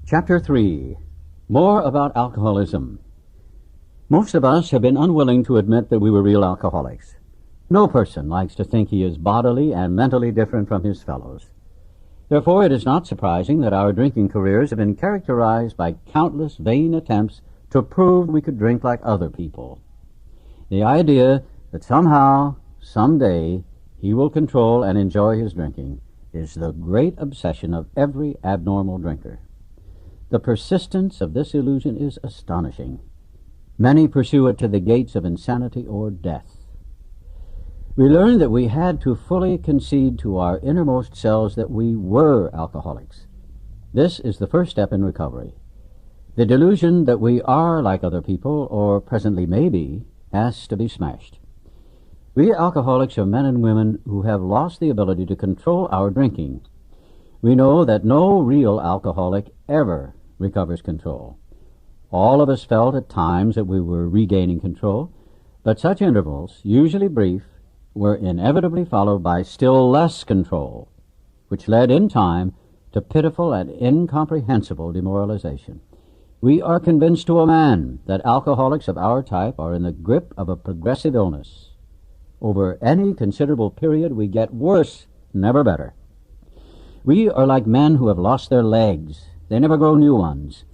Chapter 3. More about alcoholism. Most of us have been unwilling to admit that we were real alcoholics. No person likes to think he is bodily and mentally different from his fellows. Therefore, it is not surprising that our drinking careers have been characterized by countless vain attempts to prove we could drink like other people. The idea that somehow, someday, he will control and enjoy his drinking is the great obsession of every abnormal drinker. The persistence of this illusion is astonishing. Many pursue it to the gates of insanity or death. We learned that we had to fully concede to our innermost selves that we were alcoholics. This is the first step in recovery. The delusion that we are like other people, or presently may be, has to be smashed. We alcoholics are men and women who have lost the ability to control our drinking. We know that no real alcoholic ever recovers control. All of us felt at times that we were regaining control, but such intervals, usually brief, were inevitably followed by still less control, which led in time to pitiful and incomprehensible demoralization. We are convinced to a man that alcoholics of our type are in the grip of a progressive illness. Over any considerable period, we get worse, never better. We are like men who have lost their legs. They never grow new ones.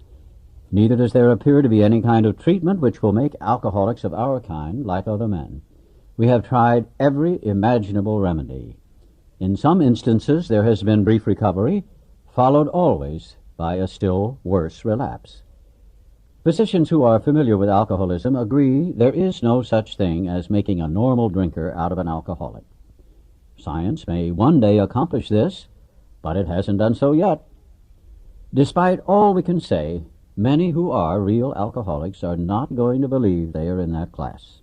Neither does there appear to be any kind of treatment which will make alcoholics of our kind like other men. We have tried every imaginable remedy. In some instances there has been brief recovery, followed always by a still worse relapse. Physicians who are familiar with alcoholism agree there is no such thing as making a normal drinker out of an alcoholic. Science may one day accomplish this, but it hasn't done so yet. Despite all we can say, many who are real alcoholics are not going to believe they are in that class.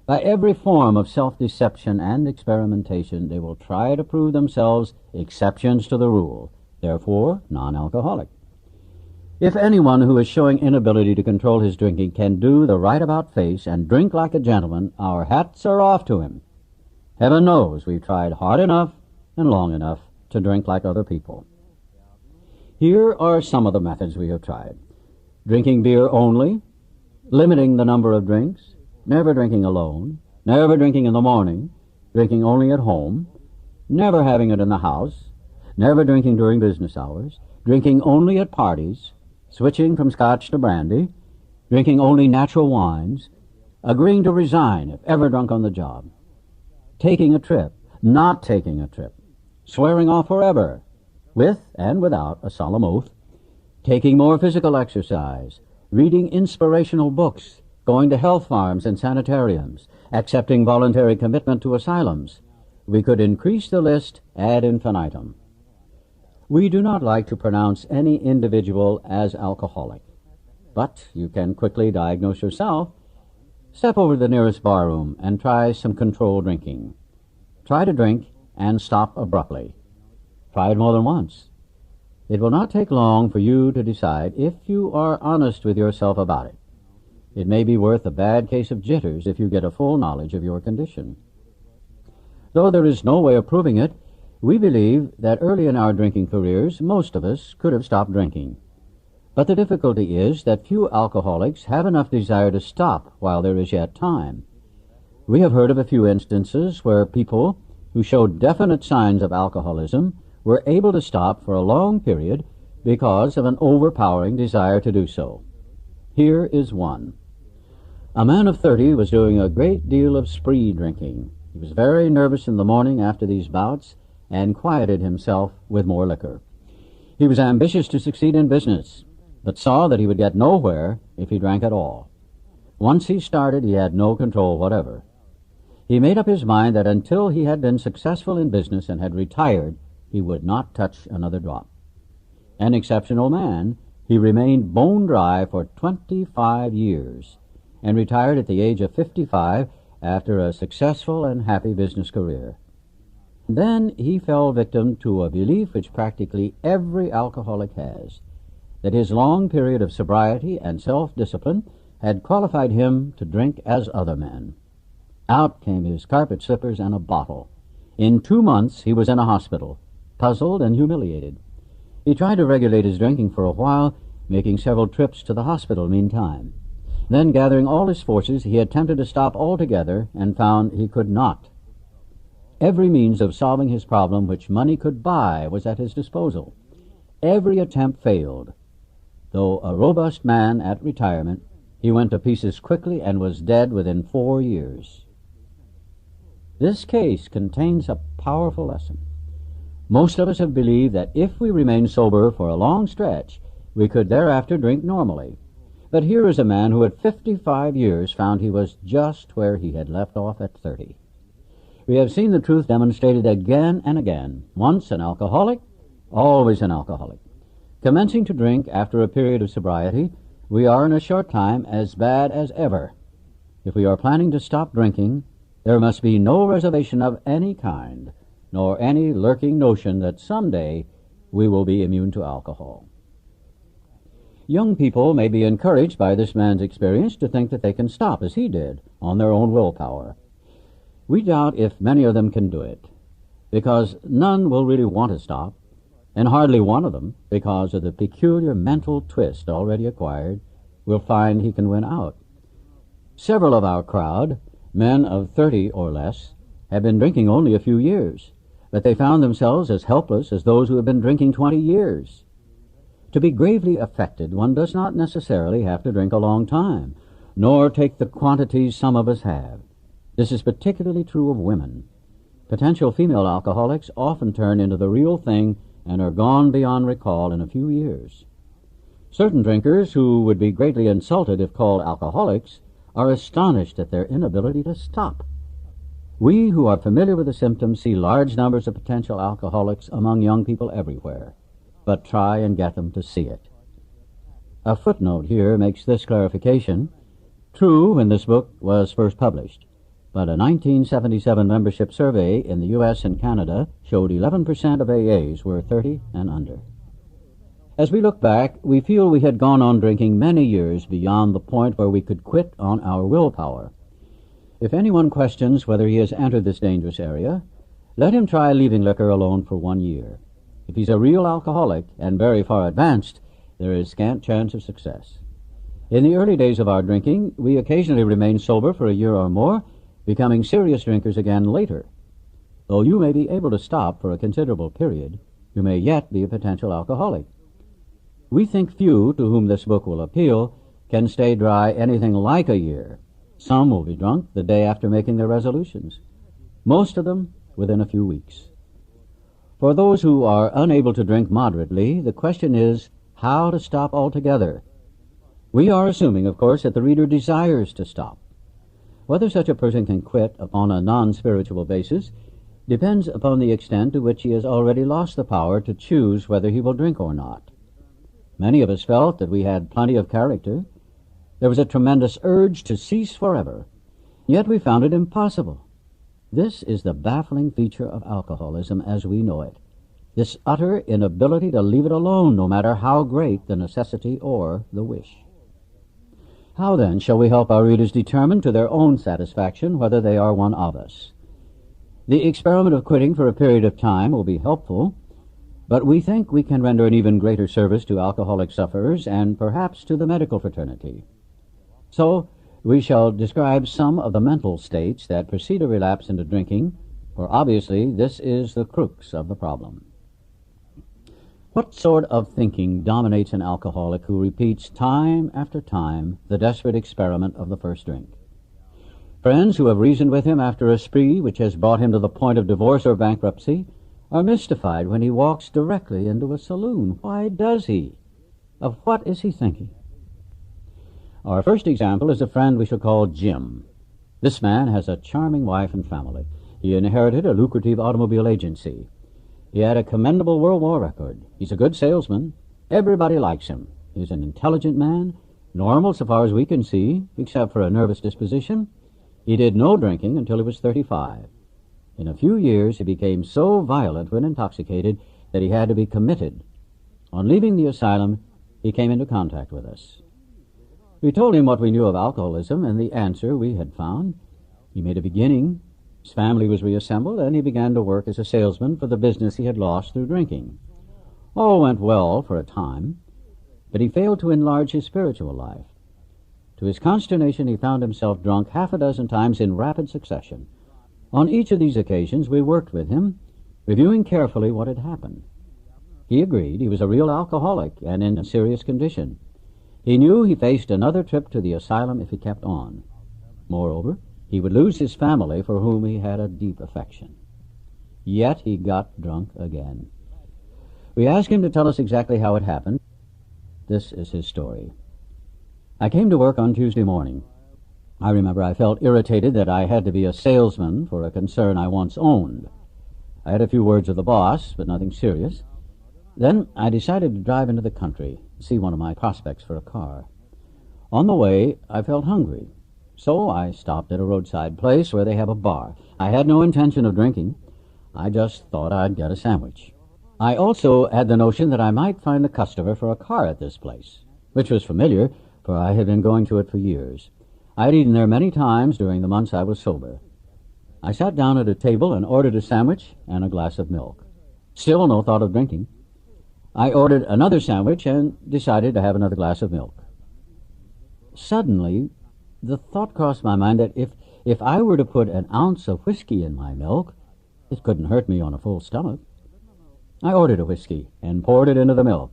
By every form of self-deception and experimentation, they will try to prove themselves exceptions to the rule, therefore non-alcoholic. If anyone who is showing inability to control his drinking can do the right-about face and drink like a gentleman, our hats are off to him. Heaven knows we've tried hard enough and long enough to drink like other people. Here are some of the methods we have tried. Drinking beer only, limiting the number of drinks, never drinking alone, never drinking in the morning, drinking only at home, never having it in the house, never drinking during business hours, drinking only at parties, switching from scotch to brandy, drinking only natural wines, agreeing to resign if ever drunk on the job, taking a trip, not taking a trip, swearing off forever, with and without a solemn oath, taking more physical exercise, reading inspirational books, going to health farms and sanitariums, accepting voluntary commitment to asylums. We could increase the list ad infinitum. We do not like to pronounce any individual as alcoholic, but you can quickly diagnose yourself. Step over to the nearest barroom and try some controlled drinking. Try to drink and stop abruptly. Try it more than once. It will not take long for you to decide if you are honest with yourself about it. It may be worth a bad case of jitters if you get a full knowledge of your condition. Though there is no way of proving it, we believe that early in our drinking careers, most of us could have stopped drinking. But the difficulty is that few alcoholics have enough desire to stop while there is yet time. We have heard of a few instances where people who showed definite signs of alcoholism were able to stop for a long period because of an overpowering desire to do so. Here is one. A man of 30 was doing a great deal of spree drinking. He was very nervous in the morning after these bouts and quieted himself with more liquor. He was ambitious to succeed in business, but saw that he would get nowhere if he drank at all. Once he started, he had no control whatever. He made up his mind that until he had been successful in business and had retired, he would not touch another drop. An exceptional man, he remained bone dry for 25 years and retired at the age of 55 after a successful and happy business career. Then he fell victim to a belief which practically every alcoholic has, that his long period of sobriety and self-discipline had qualified him to drink as other men. Out came his carpet slippers and a bottle. In 2 months he was in a hospital, puzzled and humiliated. He tried to regulate his drinking for a while, making several trips to the hospital meantime. Then, gathering all his forces, he attempted to stop altogether and found he could not. Every means of solving his problem which money could buy was at his disposal. Every attempt failed. Though a robust man at retirement, he went to pieces quickly and was dead within 4 years. This case contains a powerful lesson. Most of us have believed that if we remained sober for a long stretch, we could thereafter drink normally. But here is a man who at 55 years found he was just where he had left off at 30. We have seen the truth demonstrated again and again. Once an alcoholic, always an alcoholic. Commencing to drink after a period of sobriety, we are in a short time as bad as ever. If we are planning to stop drinking, there must be no reservation of any kind, nor any lurking notion that someday we will be immune to alcohol. Young people may be encouraged by this man's experience to think that they can stop, as he did, on their own willpower. We doubt if many of them can do it, because none will really want to stop, and hardly one of them, because of the peculiar mental twist already acquired, will find he can win out. Several of our crowd, men of 30 or less, have been drinking only a few years, but they found themselves as helpless as those who have been drinking 20 years. To be gravely affected, one does not necessarily have to drink a long time, nor take the quantities some of us have. This is particularly true of women. Potential female alcoholics often turn into the real thing and are gone beyond recall in a few years. Certain drinkers, who would be greatly insulted if called alcoholics, are astonished at their inability to stop. We who are familiar with the symptoms see large numbers of potential alcoholics among young people everywhere, but try and get them to see it. A footnote here makes this clarification. True, when this book was first published, but a 1977 membership survey in the U.S. and Canada showed 11% of AAs were 30 and under. As we look back, we feel we had gone on drinking many years beyond the point where we could quit on our willpower. If anyone questions whether he has entered this dangerous area, let him try leaving liquor alone for 1 year. If he's a real alcoholic and very far advanced, there is scant chance of success. In the early days of our drinking, we occasionally remained sober for a year or more, becoming serious drinkers again later. Though you may be able to stop for a considerable period, you may yet be a potential alcoholic. We think few to whom this book will appeal can stay dry anything like a year. Some will be drunk the day after making their resolutions. Most of them within a few weeks. For those who are unable to drink moderately, the question is how to stop altogether. We are assuming, of course, that the reader desires to stop. Whether such a person can quit upon a non-spiritual basis depends upon the extent to which he has already lost the power to choose whether he will drink or not. Many of us felt that we had plenty of character. There was a tremendous urge to cease forever, yet we found it impossible. This is the baffling feature of alcoholism as we know it, this utter inability to leave it alone, no matter how great the necessity or the wish. How then shall we help our readers determine to their own satisfaction whether they are one of us? The experiment of quitting for a period of time will be helpful, but we think we can render an even greater service to alcoholic sufferers and perhaps to the medical fraternity. So, we shall describe some of the mental states that precede a relapse into drinking, for obviously this is the crux of the problem. What sort of thinking dominates an alcoholic who repeats time after time the desperate experiment of the first drink? Friends who have reasoned with him after a spree which has brought him to the point of divorce or bankruptcy are mystified when he walks directly into a saloon. Why does he? Of what is he thinking? Our first example is a friend we shall call Jim. This man has a charming wife and family. He inherited a lucrative automobile agency. He had a commendable World War record. He's a good salesman. Everybody likes him. He's an intelligent man, normal so far as we can see, except for a nervous disposition. He did no drinking until he was 35. In a few years he became so violent when intoxicated that he had to be committed. On leaving the asylum, he came into contact with us. We told him what we knew of alcoholism and the answer we had found. He made a beginning. His family was reassembled, and he began to work as a salesman for the business he had lost through drinking. All went well for a time, but he failed to enlarge his spiritual life. To his consternation, he found himself drunk half a dozen times in rapid succession. On each of these occasions, we worked with him, reviewing carefully what had happened. He agreed he was a real alcoholic and in a serious condition. He knew he faced another trip to the asylum if he kept on. Moreover, he would lose his family for whom he had a deep affection. Yet he got drunk again. We asked him to tell us exactly how it happened. This is his story. I came to work on Tuesday morning. I remember I felt irritated that I had to be a salesman for a concern I once owned. I had a few words with the boss, but nothing serious. Then I decided to drive into the country, see one of my prospects for a car. On the way, I felt hungry, so I stopped at a roadside place where they have a bar. I had no intention of drinking. I just thought I'd get a sandwich. I also had the notion that I might find a customer for a car at this place, which was familiar, for I had been going to it for years. I had eaten there many times during the months I was sober. I sat down at a table and ordered a sandwich and a glass of milk. Still no thought of drinking. I ordered another sandwich and decided to have another glass of milk. Suddenly, the thought crossed my mind that if I were to put an ounce of whiskey in my milk, it couldn't hurt me on a full stomach. I ordered a whiskey and poured it into the milk.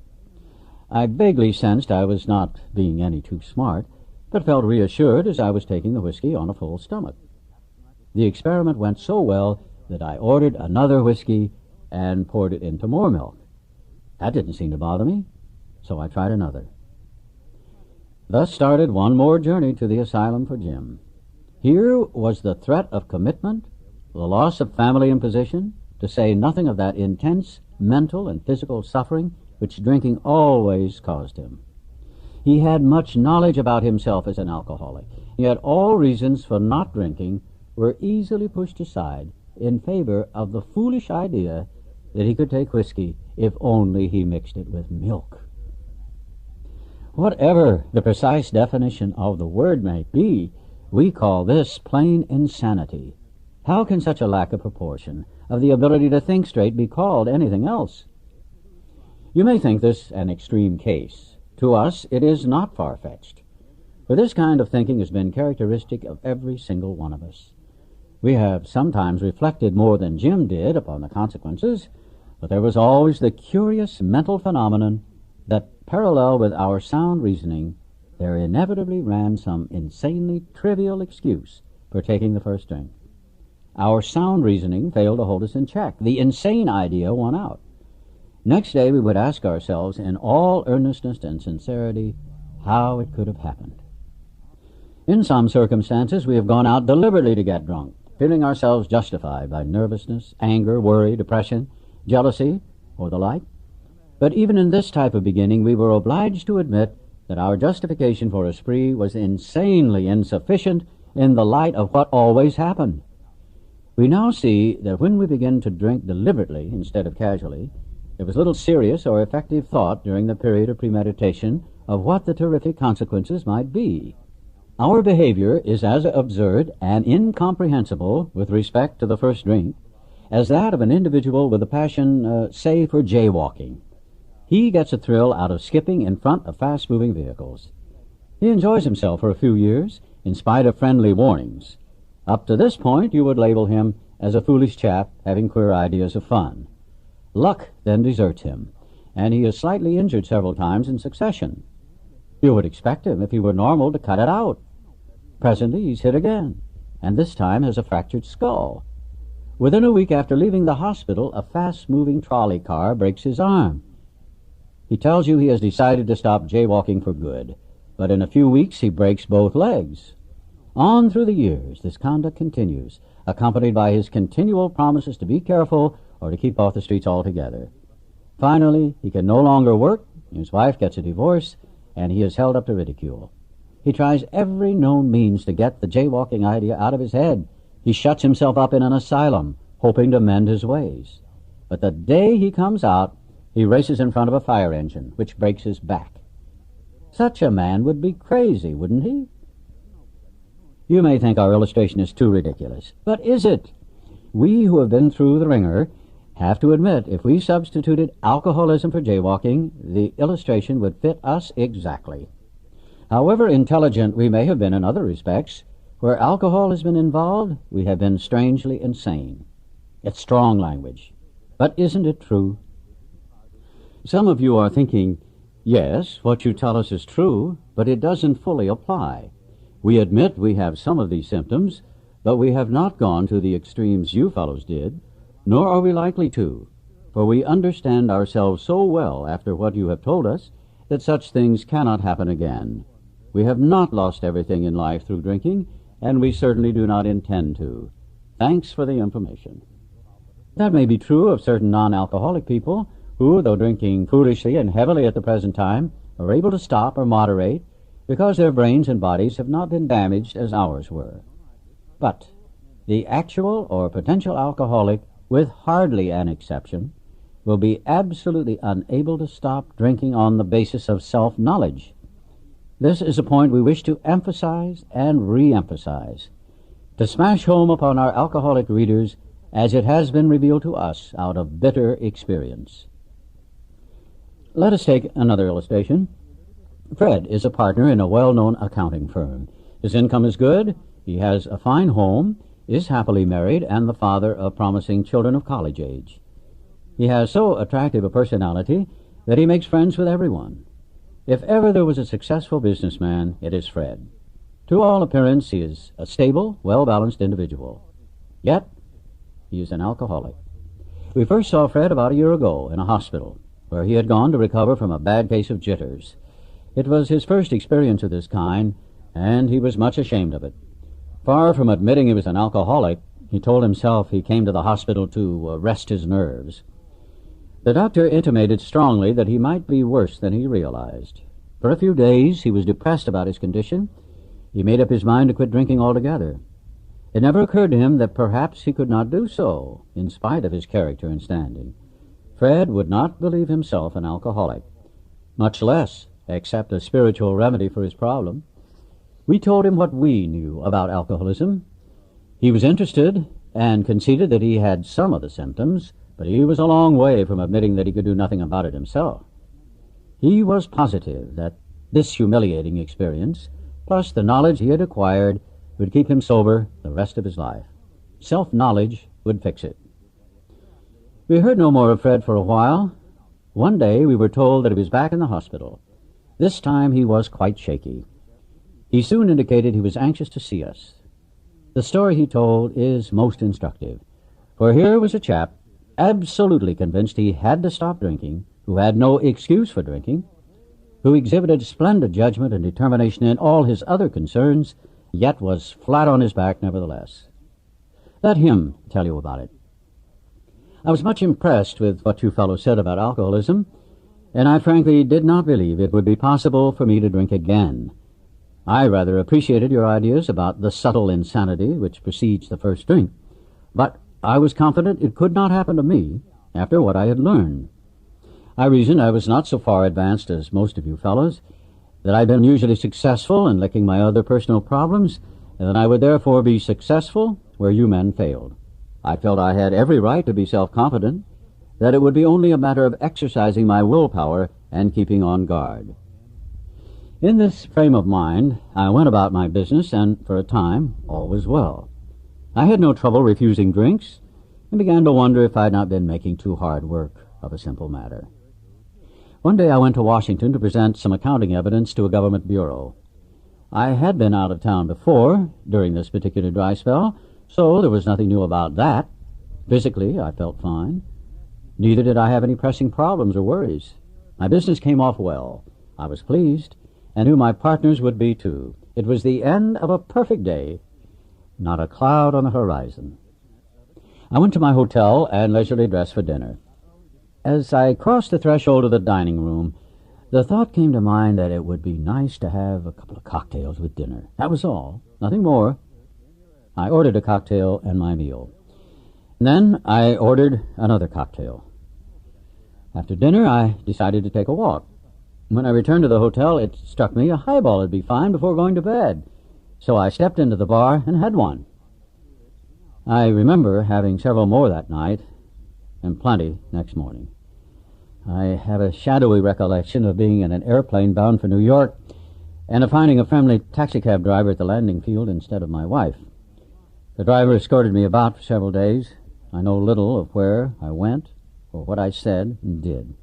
I vaguely sensed I was not being any too smart, but felt reassured as I was taking the whiskey on a full stomach. The experiment went so well that I ordered another whiskey and poured it into more milk. That didn't seem to bother me, so I tried another. Thus started one more journey to the asylum for Jim. Here was the threat of commitment, the loss of family and position, to say nothing of that intense mental and physical suffering which drinking always caused him. He had much knowledge about himself as an alcoholic, yet all reasons for not drinking were easily pushed aside in favor of the foolish idea that he could take whiskey if only he mixed it with milk. Whatever the precise definition of the word may be, we call this plain insanity. How can such a lack of proportion of the ability to think straight be called anything else? You may think this an extreme case. To us, it is not far-fetched, for this kind of thinking has been characteristic of every single one of us. We have sometimes reflected more than Jim did upon the consequences, but there was always the curious mental phenomenon that, parallel with our sound reasoning, there inevitably ran some insanely trivial excuse for taking the first drink. Our sound reasoning failed to hold us in check. The insane idea won out. Next day we would ask ourselves in all earnestness and sincerity how it could have happened. In some circumstances we have gone out deliberately to get drunk, feeling ourselves justified by nervousness, anger, worry, depression, jealousy, or the like. But even in this type of beginning we were obliged to admit that our justification for a spree was insanely insufficient in the light of what always happened. We now see that when we begin to drink deliberately instead of casually, there was little serious or effective thought during the period of premeditation of what the terrific consequences might be. Our behavior is as absurd and incomprehensible with respect to the first drink as that of an individual with a passion, say, for jaywalking. He gets a thrill out of skipping in front of fast-moving vehicles. He enjoys himself for a few years, in spite of friendly warnings. Up to this point, you would label him as a foolish chap having queer ideas of fun. Luck then deserts him, and he is slightly injured several times in succession. You would expect him, if he were normal, to cut it out. Presently, he's hit again, and this time has a fractured skull. Within a week after leaving the hospital, a fast-moving trolley car breaks his arm. He tells you he has decided to stop jaywalking for good, but in a few weeks he breaks both legs. On through the years, this conduct continues, accompanied by his continual promises to be careful or to keep off the streets altogether. Finally, he can no longer work, his wife gets a divorce, and he is held up to ridicule. He tries every known means to get the jaywalking idea out of his head. He shuts himself up in an asylum, hoping to mend his ways. But the day he comes out, he races in front of a fire engine, which breaks his back. Such a man would be crazy, wouldn't he? You may think our illustration is too ridiculous, but is it? We who have been through the ringer have to admit, if we substituted alcoholism for jaywalking, the illustration would fit us exactly. However intelligent we may have been in other respects, where alcohol has been involved, we have been strangely insane. It's strong language, but isn't it true? Some of you are thinking, yes, what you tell us is true, but it doesn't fully apply. We admit we have some of these symptoms, but we have not gone to the extremes you fellows did, nor are we likely to, for we understand ourselves so well after what you have told us that such things cannot happen again. We have not lost everything in life through drinking, and we certainly do not intend to. Thanks for the information. That may be true of certain non-alcoholic people who, though drinking foolishly and heavily at the present time, are able to stop or moderate because their brains and bodies have not been damaged as ours were. But the actual or potential alcoholic, with hardly an exception, will be absolutely unable to stop drinking on the basis of self-knowledge. This is a point we wish to emphasize and re-emphasize, to smash home upon our alcoholic readers as it has been revealed to us out of bitter experience. Let us take another illustration. Fred is a partner in a well-known accounting firm. His income is good, he has a fine home, is happily married, and the father of promising children of college age. He has so attractive a personality that he makes friends with everyone. If ever there was a successful businessman, it is Fred. To all appearance, he is a stable, well-balanced individual. Yet, he is an alcoholic. We first saw Fred about a year ago in a hospital, where he had gone to recover from a bad case of jitters. It was his first experience of this kind, and he was much ashamed of it. Far from admitting he was an alcoholic, he told himself he came to the hospital to rest his nerves. The doctor intimated strongly that he might be worse than he realized. For a few days he was depressed about his condition. He made up his mind to quit drinking altogether. It never occurred to him that perhaps he could not do so, in spite of his character and standing. Fred would not believe himself an alcoholic, much less accept a spiritual remedy for his problem. We told him what we knew about alcoholism. He was interested and conceded that he had some of the symptoms, but he was a long way from admitting that he could do nothing about it himself. He was positive that this humiliating experience, plus the knowledge he had acquired, would keep him sober the rest of his life. Self-knowledge would fix it. We heard no more of Fred for a while. One day we were told that he was back in the hospital. This time he was quite shaky. He soon indicated he was anxious to see us. The story he told is most instructive, for here was a chap absolutely convinced he had to stop drinking, who had no excuse for drinking, who exhibited splendid judgment and determination in all his other concerns, yet was flat on his back nevertheless. Let him tell you about it. I was much impressed with what you fellows said about alcoholism, and I frankly did not believe it would be possible for me to drink again. I rather appreciated your ideas about the subtle insanity which precedes the first drink, but I was confident it could not happen to me after what I had learned. I reasoned I was not so far advanced as most of you fellows, that I'd been usually successful in licking my other personal problems, and that I would therefore be successful where you men failed. I felt I had every right to be self-confident, that it would be only a matter of exercising my willpower and keeping on guard. In this frame of mind, I went about my business, and for a time, all was well. I had no trouble refusing drinks, and began to wonder if I had not been making too hard work of a simple matter. One day I went to Washington to present some accounting evidence to a government bureau. I had been out of town before, during this particular dry spell, so there was nothing new about that. Physically, I felt fine. Neither did I have any pressing problems or worries. My business came off well. I was pleased, and knew my partners would be too. It was the end of a perfect day. Not a cloud on the horizon. I went to my hotel and leisurely dressed for dinner. As I crossed the threshold of the dining room, the thought came to mind that it would be nice to have a couple of cocktails with dinner. That was all, nothing more. I ordered a cocktail and my meal. And then I ordered another cocktail. After dinner, I decided to take a walk. When I returned to the hotel, it struck me a highball would be fine before going to bed. So I stepped into the bar and had one. I remember having several more that night, and plenty next morning. I have a shadowy recollection of being in an airplane bound for New York and of finding a friendly taxicab driver at the landing field instead of my wife. The driver escorted me about for several days. I know little of where I went or what I said and did.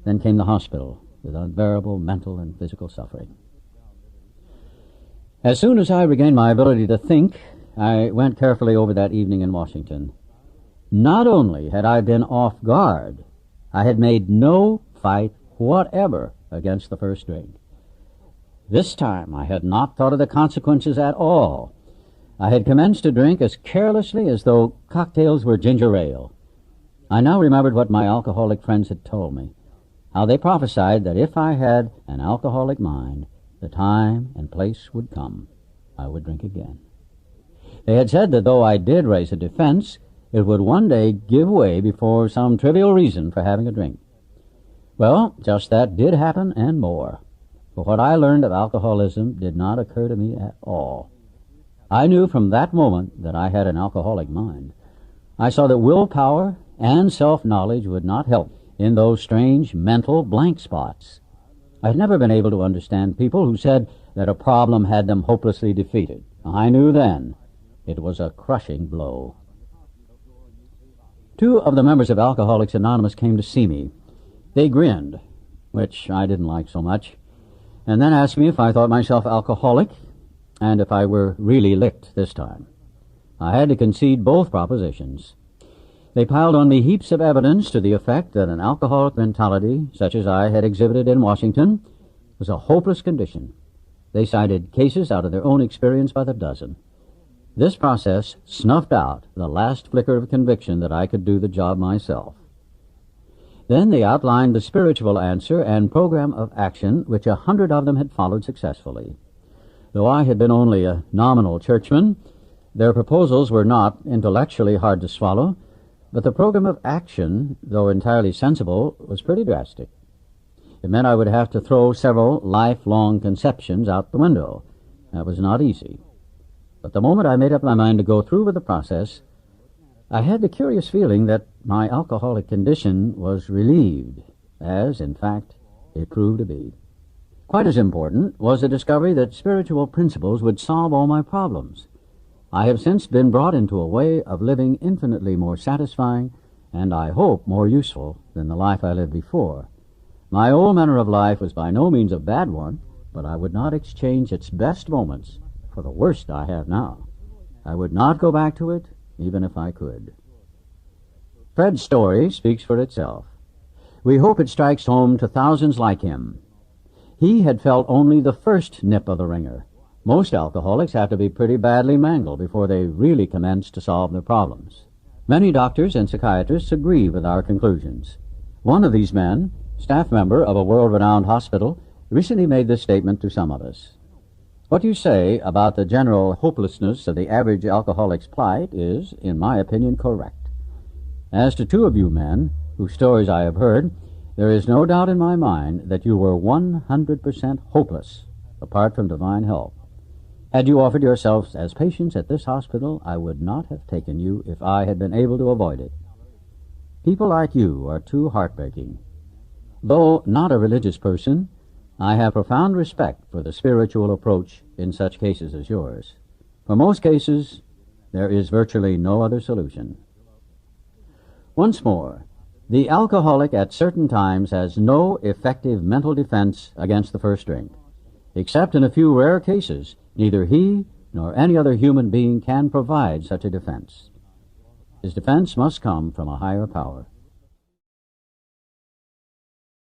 Then came the hospital with unbearable mental and physical suffering. As soon as I regained my ability to think, I went carefully over that evening in Washington. Not only had I been off guard, I had made no fight whatever against the first drink. This time I had not thought of the consequences at all. I had commenced to drink as carelessly as though cocktails were ginger ale. I now remembered what my alcoholic friends had told me, how they prophesied that if I had an alcoholic mind, the time and place would come. I would drink again. They had said that though I did raise a defense, it would one day give way before some trivial reason for having a drink. Well, just that did happen and more. For what I learned of alcoholism did not occur to me at all. I knew from that moment that I had an alcoholic mind. I saw that willpower and self-knowledge would not help in those strange mental blank spots. I had never been able to understand people who said that a problem had them hopelessly defeated. I knew then it was a crushing blow. 2 of the members of Alcoholics Anonymous came to see me. They grinned, which I didn't like so much, and then asked me if I thought myself alcoholic and if I were really licked this time. I had to concede both propositions. They piled on me heaps of evidence to the effect that an alcoholic mentality, such as I had exhibited in Washington, was a hopeless condition. They cited cases out of their own experience by the dozen. This process snuffed out the last flicker of conviction that I could do the job myself. Then they outlined the spiritual answer and program of action which 100 of them had followed successfully. Though I had been only a nominal churchman, their proposals were not intellectually hard to swallow, but the program of action, though entirely sensible, was pretty drastic. It meant I would have to throw several lifelong conceptions out the window. That was not easy. But the moment I made up my mind to go through with the process, I had the curious feeling that my alcoholic condition was relieved, as, in fact, it proved to be. Quite as important was the discovery that spiritual principles would solve all my problems. I have since been brought into a way of living infinitely more satisfying and, I hope, more useful than the life I lived before. My old manner of life was by no means a bad one, but I would not exchange its best moments for the worst I have now. I would not go back to it, even if I could. Fred's story speaks for itself. We hope it strikes home to thousands like him. He had felt only the first nip of the ringer. Most alcoholics have to be pretty badly mangled before they really commence to solve their problems. Many doctors and psychiatrists agree with our conclusions. One of these men, staff member of a world-renowned hospital, recently made this statement to some of us. What you say about the general hopelessness of the average alcoholic's plight is, in my opinion, correct. As to 2 of you men, whose stories I have heard, there is no doubt in my mind that you were 100% hopeless, apart from divine help. Had you offered yourselves as patients at this hospital, I would not have taken you if I had been able to avoid it. People like you are too heartbreaking. Though not a religious person, I have profound respect for the spiritual approach in such cases as yours. For most cases, there is virtually no other solution. Once more, the alcoholic at certain times has no effective mental defense against the first drink. Except in a few rare cases, neither he nor any other human being can provide such a defense. His defense must come from a higher power.